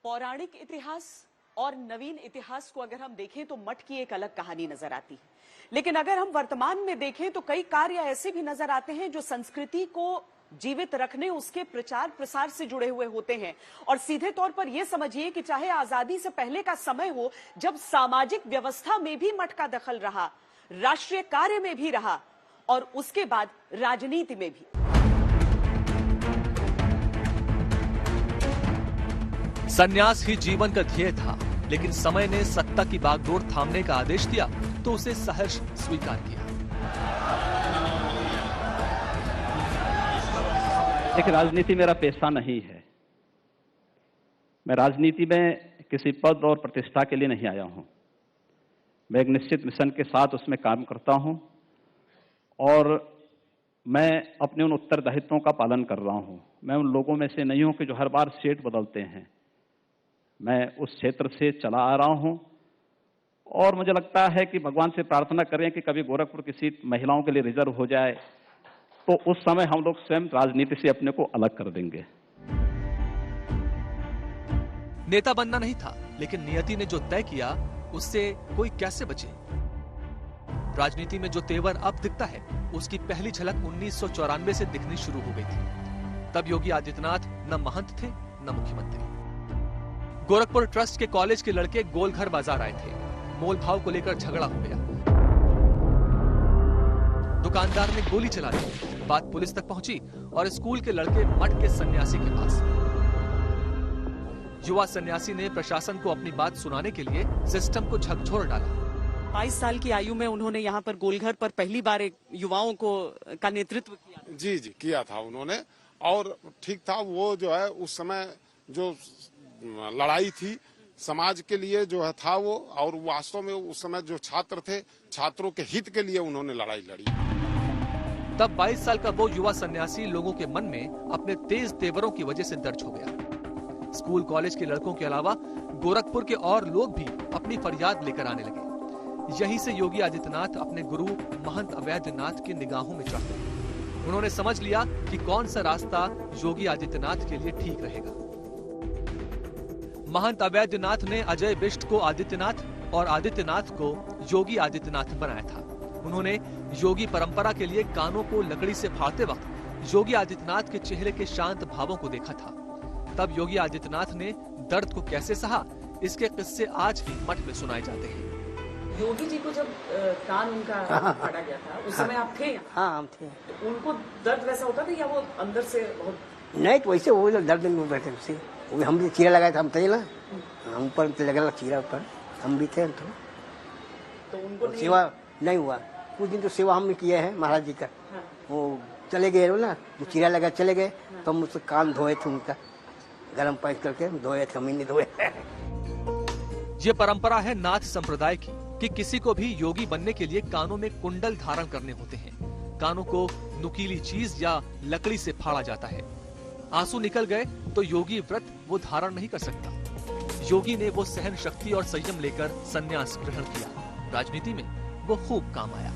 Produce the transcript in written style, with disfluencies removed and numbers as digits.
पौराणिक इतिहास और नवीन इतिहास को अगर हम देखें तो मठ की एक अलग कहानी नजर आती है, लेकिन अगर हम वर्तमान में देखें तो कई कार्य ऐसे भी नजर आते हैं जो संस्कृति को जीवित रखने, उसके प्रचार प्रसार से जुड़े हुए होते हैं। और सीधे तौर पर यह समझिए कि चाहे आजादी से पहले का समय हो, जब सामाजिक व्यवस्था में भी मठ का दखल रहा, राष्ट्रीय कार्य में भी रहा और उसके बाद राजनीति में भी। संन्यास ही जीवन का ध्येय था, लेकिन समय ने सत्ता की बागडोर थामने का आदेश दिया तो उसे सहर्ष स्वीकार किया। एक राजनीति मेरा पेशा नहीं है। मैं राजनीति में किसी पद और प्रतिष्ठा के लिए नहीं आया हूं। मैं एक निश्चित मिशन के साथ उसमें काम करता हूं और मैं अपने उन उत्तरदायित्वों का पालन कर रहा हूं। मैं उन लोगों में से नहीं हूं कि जो हर बार सीट बदलते हैं। मैं उस क्षेत्र से चला आ रहा हूं और मुझे लगता है कि भगवान से प्रार्थना करें कि कभी गोरखपुर की सीट महिलाओं के लिए रिजर्व हो जाए, तो उस समय हम लोग स्वयं राजनीति से अपने को अलग कर देंगे। नेता बनना नहीं था, लेकिन नियति ने जो तय किया उससे कोई कैसे बचे। राजनीति में जो तेवर अब दिखता है, उसकी पहली झलक 1994 से दिखनी शुरू हो गई थी। तब योगी आदित्यनाथ न महंत थे न मुख्यमंत्री। गोरखपुर ट्रस्ट के कॉलेज के लड़के गोलघर बाजार आए थे। मोल भाव को लेकर झगड़ा हो गया। दुकानदार ने गोली चला दी। बात पुलिस तक पहुंची और स्कूल के लड़के मठ के सन्यासी के पास। युवा सन्यासी ने प्रशासन को अपनी बात सुनाने के लिए सिस्टम को झकझोर डाला। 22 साल की आयु में उन्होंने यहाँ पर गोलघर पर पहली बार एक युवाओं का नेतृत्व किया। जी किया था उन्होंने, और ठीक था। वो जो है उस समय जो लड़ाई थी समाज के लिए जो है था वो, और वास्तव में उस समय जो छात्र थे, छात्रों के हित के लिए उन्होंने लड़ाई लड़ी। तब 22 साल का वो युवा सन्यासी लोगों के मन में अपने तेज तेवरों की वजह से दर्ज हो गया। स्कूल कॉलेज के लड़कों के अलावा गोरखपुर के और लोग भी अपनी फरियाद लेकर आने लगे। यहीं से योगी आदित्यनाथ अपने गुरु महंत अवैधनाथ की निगाहों में चढ़ गए। उन्होंने समझ लिया कि कौन सा रास्ता योगी आदित्यनाथ के लिए ठीक रहेगा। महंत अवैधनाथ ने अजय बिष्ट को आदित्यनाथ और आदित्यनाथ को योगी आदित्यनाथ बनाया था। उन्होंने योगी परंपरा के लिए कानों को लकड़ी से फाड़ते वक्त योगी आदित्यनाथ के चेहरे के शांत भावों को देखा था। तब योगी आदित्यनाथ ने दर्द को कैसे सहा, इसके किस्से आज भी मठ में सुनाए जाते हैं। योगी जी को जब कान उनका फाड़ा गया था, उस समय आप थे? हाँ, हम थे। तो उनको दर्द वैसा होता था या वो अंदर से बहुत? नहीं, तो वैसे वो दर्द में बैठे थे। वो हम भी चीरा लगाए थे, हम थे ना, हम ऊपर लगा चीरा ऊपर, हम भी थे। तो उनको सेवा नहीं हुआ। कुछ दिन तो सेवा हम किए हैं महाराज जी का। हाँ। वो चले गए ना, जो चीरा लगा चले गए, तो हम उससे कान धोए थे, उनका गर्म पानी करके धोए थे, हम ही नहीं धोए। ये परंपरा है नाथ संप्रदाय की कि किसी को भी योगी बनने के लिए कानों में कुंडल धारण करने होते हैं। कानों को नुकीली चीज या लकड़ी से फाड़ा जाता है। आंसू निकल गए तो योगी व्रत वो धारण नहीं कर सकता। योगी ने वो सहन शक्ति और संयम लेकर संन्यास ग्रहण किया। राजनीति में वो खूब काम आया।